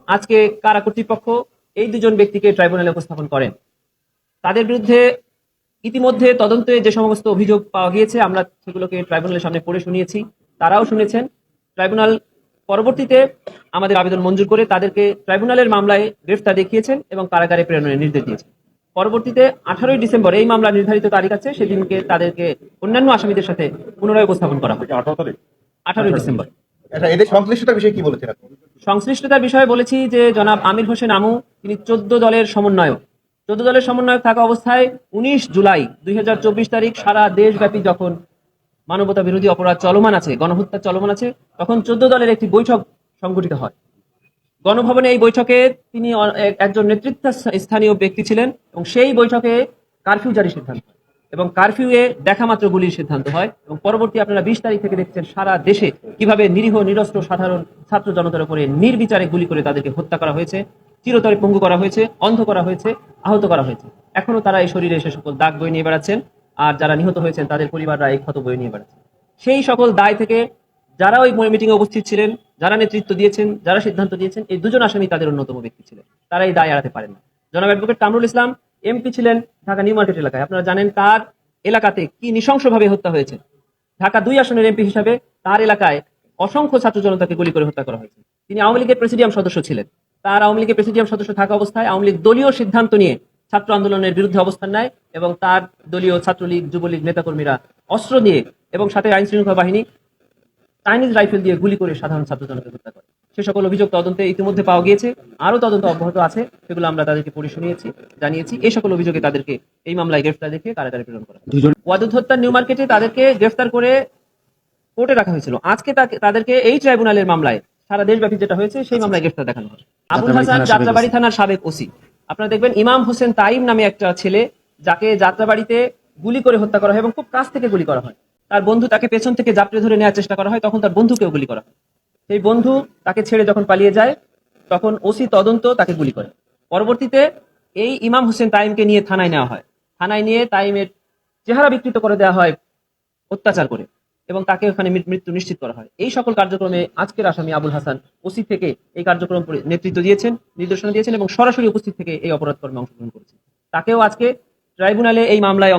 আজকে কারা কর্তৃপক্ষ এই দুজন ব্যক্তিকে ট্রাইব্যুনালে উপস্থাপন করেন। তাদের বিরুদ্ধে ইতিমধ্যে তদন্তে যে সমস্ত অভিযোগ পাওয়া গিয়েছে আমরা সেগুলোকে ট্রাইব্যুনালের সামনে পড়ে শুনিয়েছি, তারাও শুনেছেন। ট্রাইব্যুনাল পরবর্তীতে আমাদের আবেদন মঞ্জুর করে তাদেরকে ট্রাইব্যুনালের মামলায় গ্রেফতার দেখিয়েছেন এবং কারাগারে প্রেরণের নির্দেশ দিয়েছেন। পরবর্তীতে 18 ডিসেম্বর এই মামলা নির্ধারিত তারিখ আছে, সেদিনকে তাদেরকে অন্যান্য আসামিদের সাথে পুনরায় উপস্থাপন করা হবে 18 ডিসেম্বর। এদের সংশ্লিষ্টতার বিষয়ে কি বলেছেন আপনি? সংশ্লিষ্টতার বিষয়ে বলেছি যে জনাব আমির হোসেন আমু তিনি 14 দলের সমন্বয়ক। 14 দলের সমন্বয়ক থাকা অবস্থায় 19 জুলাই 2024 তারিখ সারা দেশব্যাপী যখন মানবতা বিরোধী অপরাধ চলমান আছে, গণহত্যা চলমান আছে, তখন 14 দলের একটি বৈঠক সংগঠিত হয় গণভবনে। এই বৈঠকে তিনি একজন নেতৃত্ব স্থানীয় ব্যক্তি ছিলেন এবং সেই বৈঠকে কারফিউ জারির সিদ্ধান্ত এবং কারফিউয়ে দেখা মাত্র গুলির সিদ্ধান্ত হয় এবং পরবর্তী আপনারা 20 তারিখ থেকে দেখছেন সারা দেশে কিভাবে নিরীহ নিরস্ত্র সাধারণ ছাত্র জনতার উপরে নির্বিচারে গুলি করে তাদেরকে হত্যা করা হয়েছে, চিরতরে পঙ্গু করা হয়েছে, অন্ধ করা হয়েছে, আহত করা হয়েছে। এখনো তারা এই শরীরে সে সকল দাগ বয়ে নিয়ে বেড়াচ্ছেন, আর যারা নিহত হয়েছেন তাদের পরিবাররা এই ক্ষত বয়ে নিয়ে বেড়াচ্ছেন। সেই সকল দায় থেকে যারা ওই মিটিং এ উপস্থিত ছিলেন, যারা নেতৃত্ব দিয়েছেন, যারা সিদ্ধান্ত দিয়েছেন, এই দুজন আসামি তাদের অন্যতম ব্যক্তি ছিলেন, তারা এই দায় এড়াতে পারেন না। জনাব অ্যাডভোকেট কামরুল ইসলাম এমপি ছিলেন ঢাকা নিউ মার্কেট এলাকায়। আপনারা জানেন তার এলাকাতে কি নৃশংসভাবে হত্যা হয়েছে। ঢাকা 2 আসনের এমপি হিসাবে তার এলাকায় অসংখ্য ছাত্র জনতাকে গুলি করে হত্যা করা হয়েছে। তিনি আওয়ামী লীগের প্রেসিডিয়াম সদস্য ছিলেন। তার আওয়ামী লীগের প্রেসিডিয়াম সদস্য থাকা অবস্থায় আওয়ামী লীগ দলীয় সিদ্ধান্ত নিয়ে ছাত্র আন্দোলনের বিরুদ্ধে অবস্থান নেয় এবং তার দলীয় ছাত্রলীগ যুবলীগ নেতাকর্মীরা অস্ত্র দিয়ে এবং সাথে আইন শৃঙ্খলা বাহিনী চাইনিজ রাইফেল দিয়ে গুলি করে সাধারণ ছাত্র জনতাকে হত্যা করে। সে সকল অভিযোগ তদন্তে ইতিমধ্যে পাওয়া গিয়েছে, আরো তদন্ত অব্যাহত আছে, সেগুলো আমরা তাদেরকে পড়ে শুনিয়েছি, জানিয়েছি। এই সকল অভিযোগে তাদেরকে এই মামলায় গ্রেফতার দেখিয়ে কারাগারে প্রেরণ করা হয়। ওয়াদুদ হত্যা নিউ মার্কেটে তাদেরকে গ্রেফতার করে কোর্টে রাখা হয়েছিল। আজকে তাদেরকে এই ট্রাইব্যুনালের মামলায় সারা দেশব্যাপী যেটা হয়েছে সেই মামলায় গ্রেফতার দেখানো হয়। আবুল হাসান যাত্রাবাড়ি থানার সাবেক ওসি। আপনারা দেখবেন ইমাম হোসেন তাইম নামে একটা ছেলে, যাকে যাত্রাবাড়িতে গুলি করে হত্যা করা হয় এবং খুব কাছ থেকে গুলি করা হয়। তার বন্ধু তাকে পেছন থেকে জাপটে ধরে নেওয়ার চেষ্টা করা হয়, তখন তার বন্ধুকেও গুলি করা হয়। সেই বন্ধু তাকে ছেড়ে যখন পালিয়ে যায় তখন ওসি তদন্ত তাকে গুলি করে। পরবর্তীতে এই ইমাম হোসেন তাইমকে নিয়ে থানায় নেওয়া হয়। থানায় নিয়ে তাইমের চেহারা বিকৃত করে দেওয়া হয় অত্যাচার করে এবং তাকে ওখানে মৃত্যু নিশ্চিত করা হয়। এই সকল কার্যক্রমে আজকের আসামি আবুল হাসান ওসি থেকে এই কার্যক্রম নেতৃত্ব দিয়েছেন, নির্দেশনা দিয়েছেন এবং সরাসরি উপস্থিত থেকে এই অপরাধ কর্মে অংশগ্রহণ করেছেন। তাকেও আজকে ট্রাইব্যুনালে এই মামলায়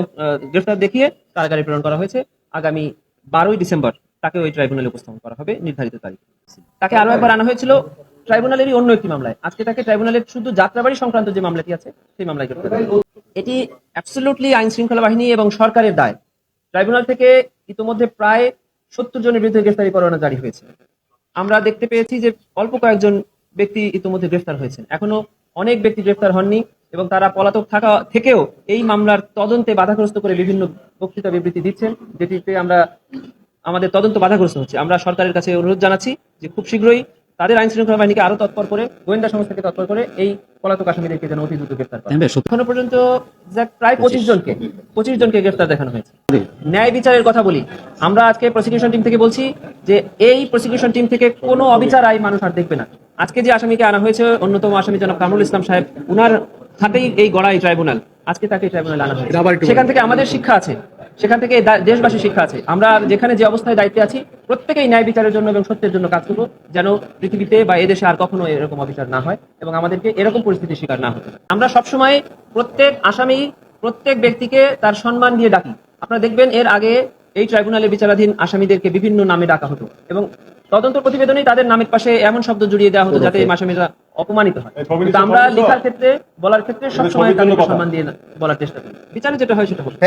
গ্রেফতার দেখিয়ে কারাগারে প্রেরণ করা হয়েছে। আগামী 12 ডিসেম্বর তাকে ওই ট্রাইব্যুনালে উপস্থাপন করা হবে নির্ধারিত তারিখে। তাকে আরো একবার আনা হয়েছিল ট্রাইব্যুনালেরই অন্য একটি মামলায়। আজকে তাকে ট্রাইব্যুনালের শুধু যাত্রাবাড়ি সংক্রান্ত যে মামলাটি আছে সেই মামলায় গ্রেফতার। এটি অ্যাবসলিউটলি আইন শৃঙ্খলা বাহিনী এবং সরকারের দায়। ট্রাইব্যুনাল থেকে ইতিমধ্যে প্রায় 70 জনের বিরুদ্ধে গ্রেফতারি পরোয়ানা জারি হয়েছে। আমরা দেখতে পেয়েছি যে অল্প কয়েকজন ব্যক্তি ইতিমধ্যে গ্রেফতার হয়েছেন, এখনো অনেক ব্যক্তি গ্রেফতার হননি এবং তারা পলাতক থাকা থেকেও এই মামলার তদন্তে বাধাগ্রস্ত করে বিভিন্ন বক্তৃতা বিবৃতি দিচ্ছেন, যেটিতে আমাদের তদন্ত বাধাগ্রস্ত হচ্ছে। আমরা সরকারের কাছে অনুরোধ জানাচ্ছি যে খুব শীঘ্রই তাদের আইন শৃঙ্খলা বাহিনীকে আরো তৎপর করে, গোয়েন্দা সংস্থাকে তৎপর করে এই পলাতক আসামিদেরকে যেন অতি দ্রুত গ্রেফতার করে। এখনো পর্যন্ত প্রায় 25 জনকে গ্রেফতার দেখানো হয়েছে। ন্যায় বিচারের কথা বলি, আমরা আজকে প্রসিকিউশন টিম থেকে বলছি যে এই প্রসিকিউশন টিম থেকে কোনো অবিচার আই মানুষ আর দেখবে না। আজকে যে আসামিকে আনা হয়েছে অন্যতম আসামি জনাব কামরুল ইসলাম সাহেব, উনার হাতেই এই গড়া এই ট্রাইব্যুনাল, আজকে তাকে ট্রাইব্যুনাল আনা হয়েছে। সেখান থেকে আমাদের শিক্ষা আছে, সেখান থেকে দেশবাসীর শিক্ষা আছে। আমরা যেখানে যে অবস্থায় দায়িত্বে আছি প্রত্যেকেই ন্যায় বিচারের জন্য এবং সত্যের জন্য কাজ করবো, যেন পৃথিবীতে বা এদেশে আর কখনো এরকম অবিচার না হয় এবং আমাদেরকে এরকম পরিস্থিতির শিকার না হতে। আমরা সবসময় প্রত্যেক আসামি, প্রত্যেক ব্যক্তিকে তার সম্মান দিয়ে ডাকি। আপনারা দেখবেন এর আগে এই ট্রাইব্যুনালে বিচারাধীন আসামিদেরকে বিভিন্ন নামে ডাকা হতো এবং তদন্ত প্রতিবেদনেই তাদের নামের পাশে এমন শব্দ জড়িয়ে দেওয়া হতো যাতে এই আসামিরা অপমানিত হয়। কিন্তু আমরা লেখার ক্ষেত্রে, বলার ক্ষেত্রে সবসময় তাদেরকে সম্মান দিয়ে বলার চেষ্টা করি। বিচারে যেটা হয় সেটা হবে।